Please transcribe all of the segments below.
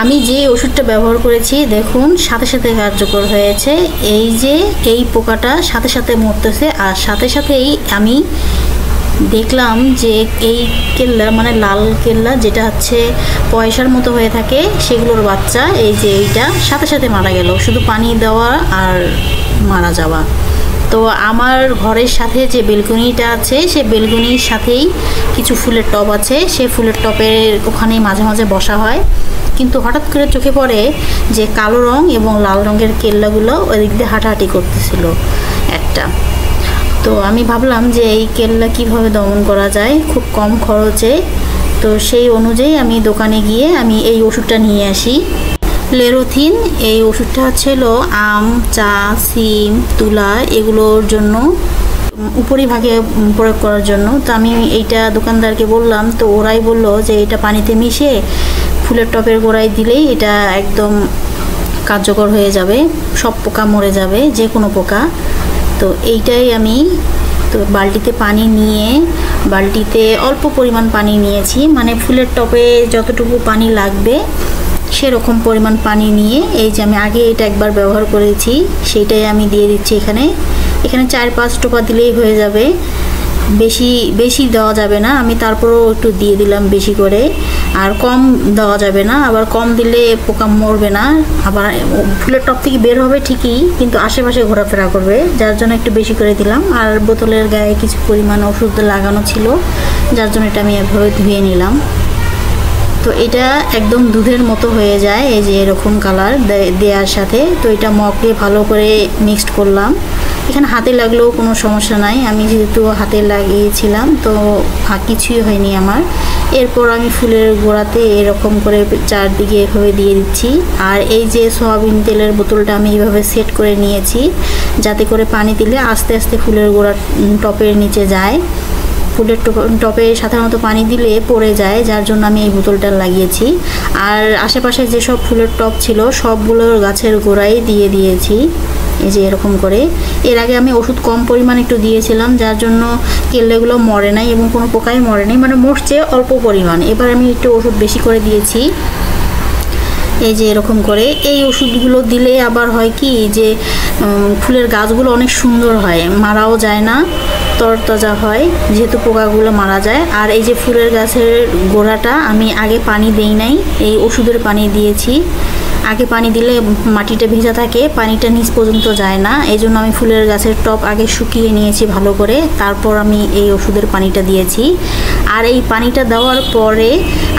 আমি যে ওষুধটা ব্যবহার করেছি দেখুন সাথে সাথে কার্যকর হয়েছে। এই যে এই পোকাটা সাথে সাথে মরতেছে, আর সাথে সাথেই আমি দেখলাম যে এই কেল্লা মানে লাল কেল্লা যেটা হচ্ছে পয়সার মতো হয়ে থাকে সেগুলোর বাচ্চা এই যে এইটা সাথে সাথে মারা গেল, শুধু পানি দেওয়া আর মারা যাওয়া। তো আমার ঘরের সাথে যে বেলকনিটা আছে সে বেলকনির সাথেই কিছু ফুলের টব আছে, সে ফুলের টবের ওখানেই মাঝে মাঝে বসা হয়। কিন্তু হঠাৎ করে চোখে পড়ে যে কালো রং এবং লাল রঙের কেল্লাগুলো ওই দিক দিয়ে হাঁটাহাঁটি করতেছিল একটা। তো আমি ভাবলাম যে এই কেল্লা কীভাবে দমন করা যায় খুব কম খরচে। তো সেই অনুযায়ী আমি দোকানে গিয়ে আমি এই ওষুধটা নিয়ে আসি, লেরোথিন। এই ওষুধটা হচ্ছিল আম, চা, সিম, তুলা এগুলোর জন্য উপরিভাগে প্রয়োগ করার জন্য। তো আমি এইটা দোকানদারকে বললাম, তো ওরাই বলল যে এটা পানিতে মিশে ফুলের টবের গোড়ায় দিলেই এটা একদম কার্যকর হয়ে যাবে, সব পোকা মরে যাবে, যে কোনো পোকা। তো এইটাই আমি তো বালতিতে পানি নিয়ে, বালতিতে অল্প পরিমাণ পানি নিয়েছি, মানে ফুলের টবে যতটুকু পানি লাগবে সেরকম পরিমাণ পানি নিয়ে এই যে আমি আগে এটা একবার ব্যবহার করেছি সেইটাই আমি দিয়ে দিচ্ছি এখানে। এখানে 4-5 টোপা দিলেই হয়ে যাবে, বেশি বেশি দেওয়া যাবে না। আমি তারপরও একটু দিয়ে দিলাম বেশি করে, আর কম দেওয়া যাবে না, আবার কম দিলে পোকা মরবে না, আবার ফুলের টব থেকে বের হবে ঠিকই কিন্তু আশেপাশে ঘোরাফেরা করবে, যার জন্য একটু বেশি করে দিলাম। আর বোতলের গায়ে কিছু পরিমাণ ওষুধ লাগানো ছিল, যার জন্য এটা আমি এভাবে ধুয়ে নিলাম। তো এটা একদম দুধের মতো হয়ে যায় এই যে এরকম কালার দেওয়ার সাথে। তো এটা মগে ভালো করে মিক্সড করলাম। এখানে হাতে লাগলেও কোনো সমস্যা নাই, আমি যেহেতু হাতে লাগিয়েছিলাম তো কিছুই হয়নি আমার। এরপর আমি ফুলের গোড়াতে এরকম করে চারদিকে এভাবে দিয়ে দিচ্ছি। আর এই যে সয়াবিন তেলের বোতলটা আমি এইভাবে সেট করে নিয়েছি যাতে করে পানি দিলে আস্তে আস্তে ফুলের গোড়া টপের নিচে যায়। ফুলের টপে সাধারণত পানি দিলে পড়ে যায়, যার জন্য আমি এই বোতলটা লাগিয়েছি। আর আশেপাশে যেসব ফুলের টপ ছিল সবগুলোর গাছের গোড়ায় দিয়ে দিয়েছি এই যে এরকম করে। এর আগে আমি ওষুধ কম পরিমাণ একটু দিয়েছিলাম, যার জন্য কেল্লাগুলো মরে নাই এবং কোনো পোকাই মরে নাই, মানে মরছে অল্প পরিমাণ। এবার আমি একটু ওষুধ বেশি করে দিয়েছি এই যে এরকম করে। এই ওষুধগুলো দিলে আবার হয় কি যে ফুলের গাছগুলো অনেক সুন্দর হয়, মারাও যায় না, তরতাজা হয় যেহেতু পোকাগুলো মারা যায়। আর এই যে ফুলের গাছের গোড়াটা আমি আগে পানি দেই নাই, এই ওষুধের পানি দিয়েছি। আগে পানি দিলে মাটিটা ভেজা থাকে, পানিটা নিচ পর্যন্ত যায় না, এই জন্য আমি ফুলের গাছের টব আগে শুকিয়ে নিয়েছি ভালো করে, তারপর আমি এই ওষুধের পানিটা দিয়েছি। আর এই পানিটা দেওয়ার পরে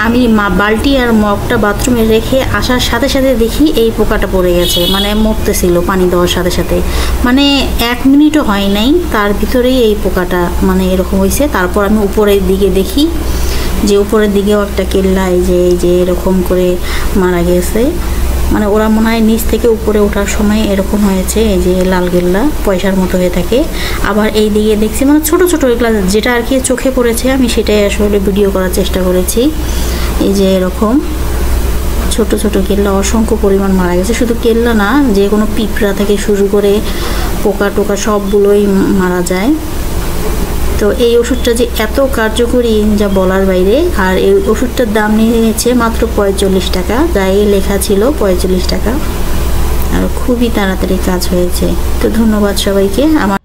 আমি বালতি আর মগটা বাথরুমে রেখে আসার সাথে সাথে দেখি এই পোকাটা পড়ে গেছে, মানে মরতেছিল পানি দেওয়ার সাথে সাথে, মানে 1 মিনিটও হয় নাই তার ভিতরেই এই পোকাটা মানে এরকম হয়েছে। তারপর আমি উপরের দিকে দেখি যে উপরের দিকেও একটা কেল্লা এই যে এরকম করে মারা গেছে, মানে ওরা মনে হয় নিচ থেকে উপরে ওঠার সময় এরকম হয়েছে, এই যে লাল কেল্লা পয়সার মতো হয়ে থাকে। আবার এই দিকে দেখছি মানে ছোট ছোট এগুলা যেটা আর কি চোখে পড়েছে আমি সেটাই আসলে ভিডিও করার চেষ্টা করেছি। এই যে এরকম ছোট ছোট কেল্লা অসংখ্য পরিমাণ মারা গেছে, শুধু কেল্লা না যে কোনো পিঁপড়া থেকে শুরু করে পোকা টোকা সবগুলোই মারা যায়। তো এই ওষুধটা যে এত কার্যকরী যা বলার বাইরে। আর এই ওষুধটার দাম নিয়েছে মাত্র 45 টাকা, গায়ে লেখা ছিল 45 টাকা, আর খুবই তাড়াতাড়ি কাজ হয়েছে। তো ধন্যবাদ সবাইকে। আমার